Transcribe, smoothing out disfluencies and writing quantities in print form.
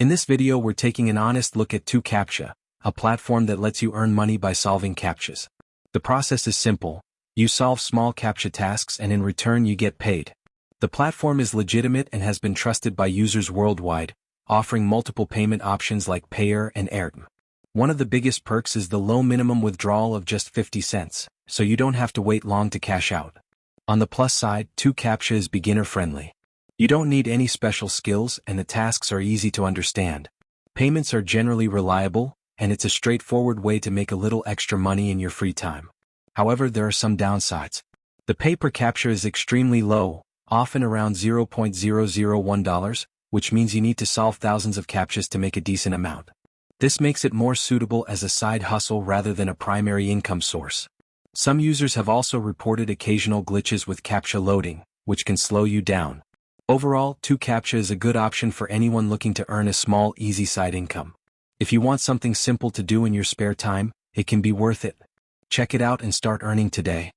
In this video we're taking an honest look at 2Captcha, a platform that lets you earn money by solving CAPTCHAs. The process is simple. You solve small CAPTCHA tasks and in return you get paid. The platform is legitimate and has been trusted by users worldwide, offering multiple payment options like Payer and Airtime. One of the biggest perks is the low minimum withdrawal of just 50 cents, so you don't have to wait long to cash out. On the plus side, 2Captcha is beginner-friendly. You don't need any special skills and the tasks are easy to understand. Payments are generally reliable, and it's a straightforward way to make a little extra money in your free time. However, there are some downsides. The pay per captcha is extremely low, often around $0.001, which means you need to solve thousands of captchas to make a decent amount. This makes it more suitable as a side hustle rather than a primary income source. Some users have also reported occasional glitches with CAPTCHA loading, which can slow you down. Overall, 2Captcha is a good option for anyone looking to earn a small, easy side income. If you want something simple to do in your spare time, it can be worth it. Check it out and start earning today.